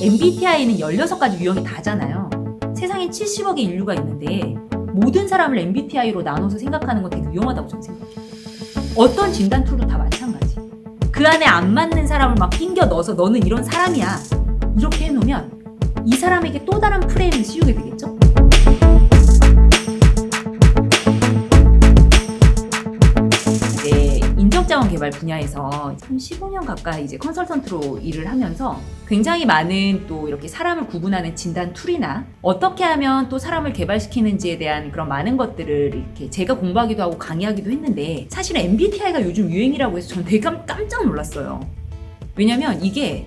MBTI는 16가지 유형이 다잖아요. 세상에 70억의 인류가 있는데 모든 사람을 MBTI로 나눠서 생각하는 건 되게 위험하다고 저는 생각해요. 어떤 진단 툴도 다 마찬가지. 그 안에 안 맞는 사람을 막 낑겨 넣어서 너는 이런 사람이야 이렇게 해놓으면 이 사람에게 또 다른 프레임을 씌우게 되겠죠? 인적자원 개발 분야에서 한 15년 가까이 이제 컨설턴트로 일을 하면서 굉장히 많은 또 이렇게 사람을 구분하는 진단 툴이나 어떻게 하면 또 사람을 개발시키는지에 대한 그런 많은 것들을 이렇게 제가 공부하기도 하고 강의하기도 했는데 사실은 MBTI가 요즘 유행이라고 해서 저는 되게 깜짝 놀랐어요. 왜냐면 이게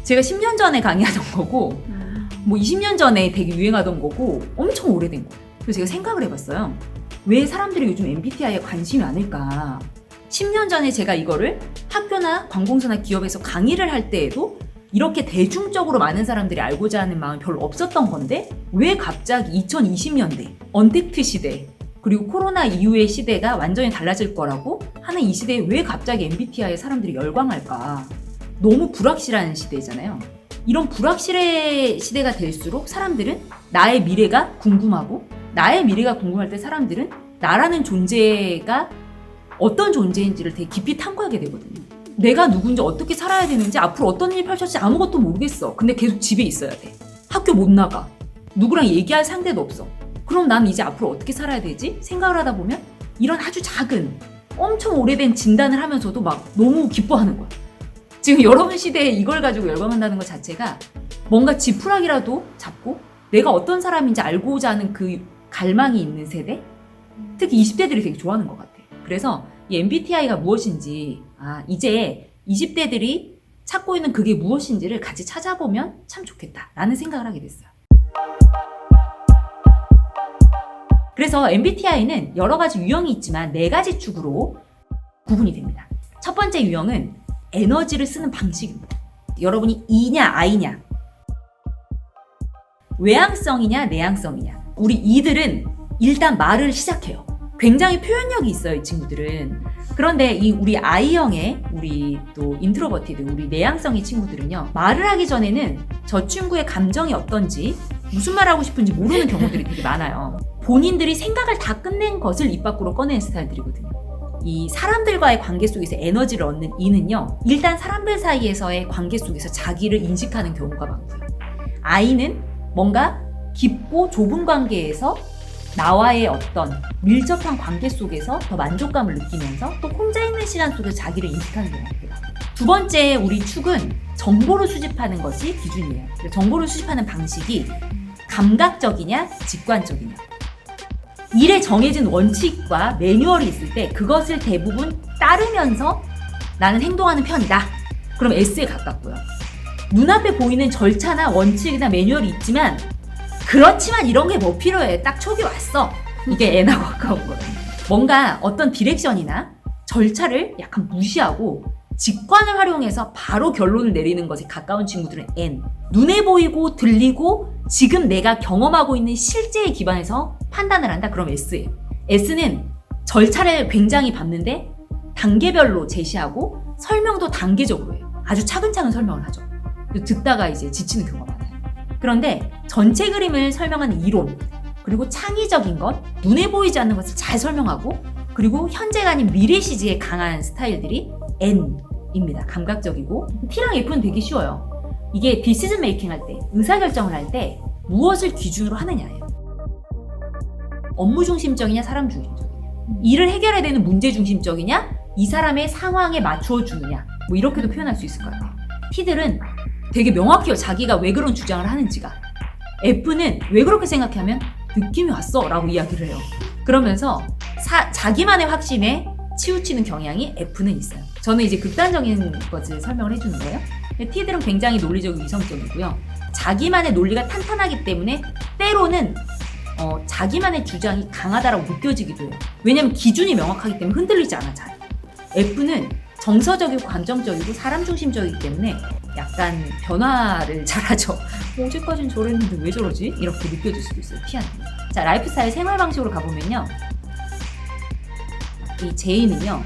제가 10년 전에 강의하던 거고 뭐 20년 전에 되게 유행하던 거고 엄청 오래된 거예요. 그래서 제가 생각을 해봤어요. 왜 사람들이 요즘 MBTI에 관심이 많을까? 10년 전에 제가 이거를 학교나 관공서나 기업에서 강의를 할 때에도 이렇게 대중적으로 많은 사람들이 알고자 하는 마음이 별로 없었던 건데 왜 갑자기 2020년대 언택트 시대 그리고 코로나 이후의 시대가 완전히 달라질 거라고 하는 이 시대에 왜 갑자기 MBTI에 사람들이 열광할까? 너무 불확실한 시대잖아요. 이런 불확실의 시대가 될수록 사람들은 나의 미래가 궁금하고 나의 미래가 궁금할 때 사람들은 나라는 존재가 어떤 존재인지를 되게 깊이 탐구하게 되거든요. 내가 누군지 어떻게 살아야 되는지 앞으로 어떤 일이 펼쳐질지 아무것도 모르겠어. 근데 계속 집에 있어야 돼. 학교 못 나가. 누구랑 얘기할 상대도 없어. 그럼 난 이제 앞으로 어떻게 살아야 되지? 생각을 하다 보면 이런 아주 작은 엄청 오래된 진단을 하면서도 막 너무 기뻐하는 거야. 지금 여러분 시대에 이걸 가지고 열광한다는 것 자체가 뭔가 지푸라기라도 잡고 내가 어떤 사람인지 알고자 하는 그 갈망이 있는 세대? 특히 20대들이 되게 좋아하는 것 같아요. 그래서 이 MBTI가 무엇인지 이제 20대들이 찾고 있는 그게 무엇인지를 같이 찾아보면 참 좋겠다라는 생각을 하게 됐어요. 그래서 MBTI는 여러 가지 유형이 있지만 4가지 축으로 구분이 됩니다. 첫 번째 유형은 에너지를 쓰는 방식입니다. 여러분이 E냐 I냐, 외향성이냐 내향성이냐. 우리 E들은 일단 말을 시작해요. 굉장히 표현력이 있어요, 이 친구들은. 그런데 이 우리 I형의 우리 또 인트로버티드, 우리 내향성의 친구들은요, 말을 하기 전에는 저 친구의 감정이 어떤지, 무슨 말 하고 싶은지 모르는 경우들이 되게 많아요. 본인들이 생각을 다 끝낸 것을 입 밖으로 꺼내는 스타일들이거든요. 이 사람들과의 관계 속에서 에너지를 얻는 E는요, 일단 사람들 사이에서의 관계 속에서 자기를 인식하는 경우가 많고요. I는 뭔가 깊고 좁은 관계에서 나와의 어떤 밀접한 관계 속에서 더 만족감을 느끼면서 또 혼자 있는 시간 속에서 자기를 인식하는 경우가 많아요. 두 번째 우리 축은 정보를 수집하는 것이 기준이에요. 정보를 수집하는 방식이 감각적이냐 직관적이냐. 일에 정해진 원칙과 매뉴얼이 있을 때 그것을 대부분 따르면서 나는 행동하는 편이다. 그럼 S에 가깝고요. 눈앞에 보이는 절차나 원칙이나 매뉴얼이 있지만 그렇지만 이런 게 뭐 필요해. 딱 촉이 왔어. 이게 N하고 가까운 거예요. 뭔가 어떤 디렉션이나 절차를 약간 무시하고 직관을 활용해서 바로 결론을 내리는 것에 가까운 친구들은 N. 눈에 보이고 들리고 지금 내가 경험하고 있는 실제에 기반해서 판단을 한다. 그럼 S예요. S는 절차를 굉장히 밟는데 단계별로 제시하고 설명도 단계적으로 해요. 아주 차근차근 설명을 하죠. 듣다가 이제 지치는 경우가 많아요. 그런데 전체 그림을 설명하는 이론, 그리고 창의적인 것, 눈에 보이지 않는 것을 잘 설명하고, 그리고 현재가 아닌 미래 시제에 강한 스타일들이 N입니다. 감각적이고. T랑 F는 되게 쉬워요. 이게 디시전 메이킹 할 때, 의사결정을 할 때 무엇을 기준으로 하느냐예요. 업무 중심적이냐 사람 중심적이냐, 일을 해결해야 되는 문제 중심적이냐, 이 사람의 상황에 맞추어 주느냐, 뭐 이렇게도 표현할 수 있을 것 같아요. T들은 되게 명확해요. 자기가 왜 그런 주장을 하는지가. F는 왜 그렇게 생각하면 느낌이 왔어 라고 이야기를 해요. 그러면서 자기만의 확신에 치우치는 경향이 F는 있어요. 저는 이제 극단적인 것을 설명을 해주는 거예요. T들은 굉장히 논리적이고 이성적이고요. 자기만의 논리가 탄탄하기 때문에 때로는 자기만의 주장이 강하다라고 느껴지기도 해요. 왜냐면 기준이 명확하기 때문에 흔들리지 않아 잘. F는 정서적이고 감정적이고 사람 중심적이기 때문에 약간 변화를 잘하죠. 어제까지는 저랬는데 왜 저러지? 이렇게 느껴질 수도 있어요. T한테. 자, 라이프 스타일 생활 방식으로 가보면요, 이 J는요,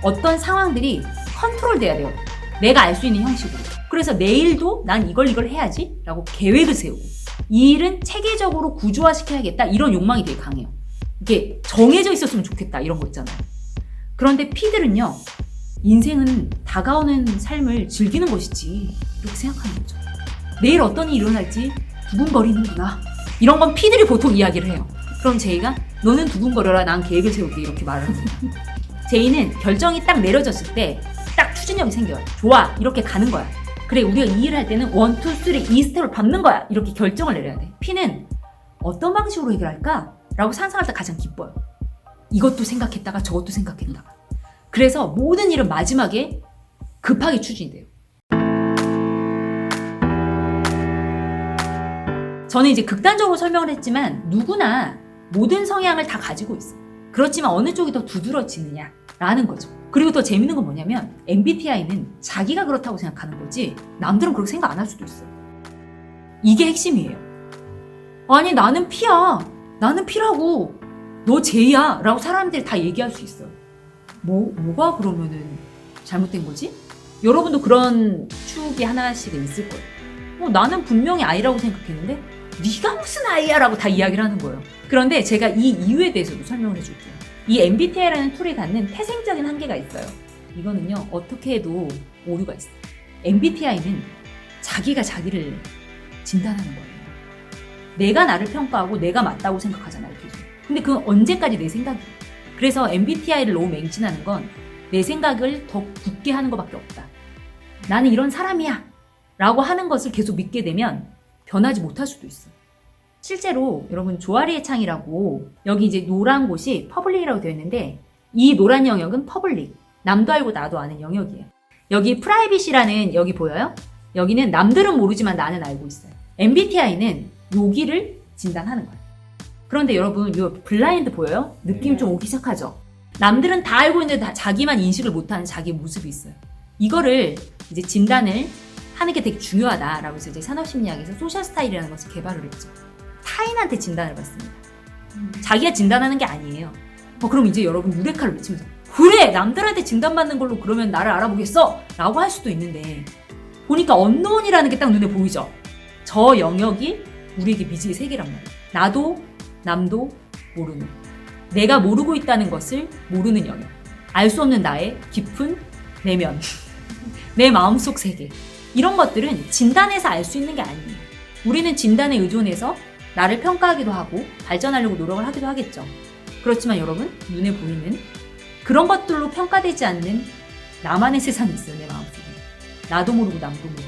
어떤 상황들이 컨트롤 돼야 돼요. 내가 알 수 있는 형식으로. 그래서 내일도 난 이걸 해야지 라고 계획을 세우고 이 일은 체계적으로 구조화시켜야겠다 이런 욕망이 되게 강해요. 이게 정해져 있었으면 좋겠다 이런 거 있잖아요. 그런데 P들은요, 인생은 다가오는 삶을 즐기는 것이지 이렇게 생각하는 거죠. 내일 어떤 일이 일어날지 두근거리는구나. 이런 건 P들이 보통 이야기를 해요. 그럼 J가 너는 두근거려라, 난 계획을 세울게 이렇게 말을 합니다. J는 결정이 딱 내려졌을 때 딱 추진력이 생겨요. 좋아, 이렇게 가는 거야. 그래, 우리가 이 일을 할 때는 1, 2, 3 이 스텝을 밟는 거야. 이렇게 결정을 내려야 돼. P는 어떤 방식으로 해결할까? 라고 상상할 때 가장 기뻐요. 이것도 생각했다가 저것도 생각했다가. 그래서 모든 일은 마지막에 급하게 추진이 돼요. 저는 이제 극단적으로 설명을 했지만 누구나 모든 성향을 다 가지고 있어요. 그렇지만 어느 쪽이 더 두드러지느냐라는 거죠. 그리고 더 재밌는 건 뭐냐면 MBTI는 자기가 그렇다고 생각하는 거지 남들은 그렇게 생각 안 할 수도 있어요. 이게 핵심이에요. 아니 나는 P야. 나는 P라고. 너 J야. 라고 사람들이 다 얘기할 수 있어요. 뭐가 그러면은 잘못된 거지? 여러분도 그런 추억이 하나씩은 있을 거예요. 나는 분명히 I라고 생각했는데 네가 무슨 I야? 라고 다 이야기를 하는 거예요. 그런데 제가 이 이유에 대해서도 설명을 해줄게요. 이 MBTI라는 툴이 갖는 태생적인 한계가 있어요. 이거는요, 어떻게 해도 오류가 있어요. MBTI는 자기가 자기를 진단하는 거예요. 내가 나를 평가하고 내가 맞다고 생각하잖아요, 계속. 근데 그건 언제까지 내 생각이에요. 그래서 MBTI를 너무 맹신하는 건 내 생각을 더 굳게 하는 것밖에 없다. 나는 이런 사람이야 라고 하는 것을 계속 믿게 되면 변하지 못할 수도 있어요. 실제로 여러분 조아리의 창이라고 여기 이제 노란 곳이 퍼블릭이라고 되어 있는데 이 노란 영역은 퍼블릭, 남도 알고 나도 아는 영역이에요. 여기 프라이빗이라는 여기 보여요? 여기는 남들은 모르지만 나는 알고 있어요. MBTI는 여기를 진단하는 거예요. 그런데 여러분 이 블라인드 보여요? 느낌 좀 오기 시작하죠? 남들은 다 알고 있는데 다 자기만 인식을 못하는 자기 모습이 있어요. 이거를 이제 진단을 하는 게 되게 중요하다라고 해서 이제 산업심리학에서 소셜 스타일이라는 것을 개발을 했죠. 타인한테 진단을 받습니다. 자기가 진단하는 게 아니에요. 그럼 이제 여러분 유레카를 외치면서 그래! 남들한테 진단받는 걸로 그러면 나를 알아보겠어! 라고 할 수도 있는데 보니까 언노운이라는 게 딱 눈에 보이죠? 저 영역이 우리에게 미지의 세계란 말이에요. 나도 남도 모르는, 내가 모르고 있다는 것을 모르는 영역, 알 수 없는 나의 깊은 내면, 내 마음속 세계, 이런 것들은 진단해서 알 수 있는 게 아니에요. 우리는 진단에 의존해서 나를 평가하기도 하고 발전하려고 노력을 하기도 하겠죠. 그렇지만 여러분, 눈에 보이는 그런 것들로 평가되지 않는 나만의 세상이 있어요. 내 마음속에. 나도 모르고 남도 모르는.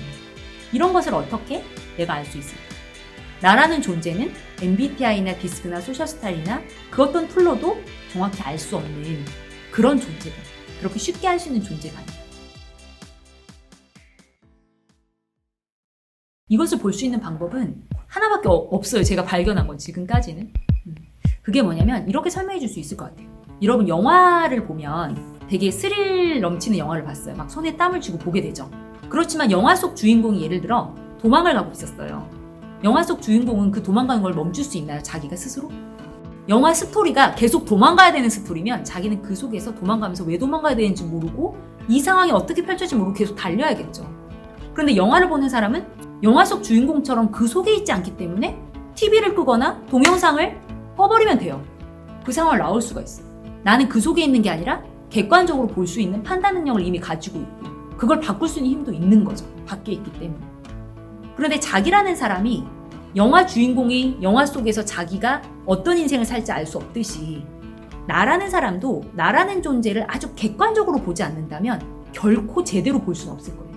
이런 것을 어떻게 내가 알 수 있을까? 나라는 존재는 MBTI나 디스크나 소셜 스타일이나 그 어떤 툴로도 정확히 알 수 없는 그런 존재가, 그렇게 쉽게 할 수 있는 존재가 아니에요. 이것을 볼 수 있는 방법은 하나밖에 없어요. 제가 발견한 건 지금까지는. 그게 뭐냐면 이렇게 설명해 줄 수 있을 것 같아요. 여러분 영화를 보면 되게 스릴 넘치는 영화를 봤어요. 막 손에 땀을 쥐고 보게 되죠. 그렇지만 영화 속 주인공이 예를 들어 도망을 가고 있었어요. 영화 속 주인공은 그 도망가는 걸 멈출 수 있나요? 자기가 스스로? 영화 스토리가 계속 도망가야 되는 스토리면 자기는 그 속에서 도망가면서 왜 도망가야 되는지 모르고 이 상황이 어떻게 펼쳐질지 모르고 계속 달려야겠죠. 그런데 영화를 보는 사람은 영화 속 주인공처럼 그 속에 있지 않기 때문에 TV를 끄거나 동영상을 꺼버리면 돼요. 그 상황을 나올 수가 있어요. 나는 그 속에 있는 게 아니라 객관적으로 볼 수 있는 판단 능력을 이미 가지고 있고 그걸 바꿀 수 있는 힘도 있는 거죠. 밖에 있기 때문에. 그런데 자기라는 사람이 영화 주인공이 영화 속에서 자기가 어떤 인생을 살지 알 수 없듯이 나라는 사람도 나라는 존재를 아주 객관적으로 보지 않는다면 결코 제대로 볼 수는 없을 거예요.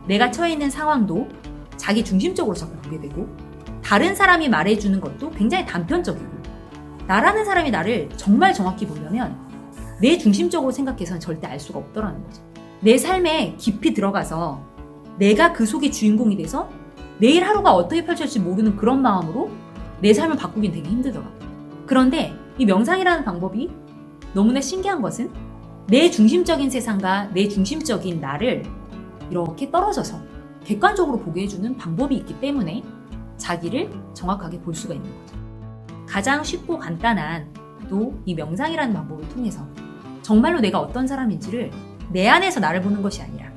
내가 처해 있는 상황도 자기 중심적으로 자꾸 보게 되고 다른 사람이 말해주는 것도 굉장히 단편적이고 나라는 사람이 나를 정말 정확히 보려면 내 중심적으로 생각해서는 절대 알 수가 없더라는 거죠. 내 삶에 깊이 들어가서 내가 그 속의 주인공이 돼서 내일 하루가 어떻게 펼쳐질지 모르는 그런 마음으로 내 삶을 바꾸긴 되게 힘들더라고요. 그런데 이 명상이라는 방법이 너무나 신기한 것은 내 중심적인 세상과 내 중심적인 나를 이렇게 떨어져서 객관적으로 보게 해주는 방법이 있기 때문에 자기를 정확하게 볼 수가 있는 거죠. 가장 쉽고 간단한 또 이 명상이라는 방법을 통해서 정말로 내가 어떤 사람인지를 내 안에서 나를 보는 것이 아니라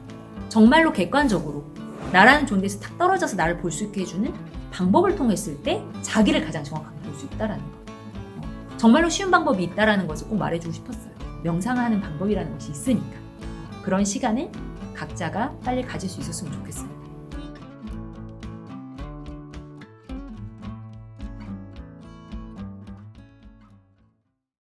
정말로 객관적으로 나라는 존재에서 탁 떨어져서 나를 볼 수 있게 해주는 방법을 통했을 때 자기를 가장 정확하게 볼 수 있다라는 거. 정말로 쉬운 방법이 있다라는 것을 꼭 말해주고 싶었어요. 명상하는 방법이라는 것이 있으니까. 그런 시간을 각자가 빨리 가질 수 있었으면 좋겠어요.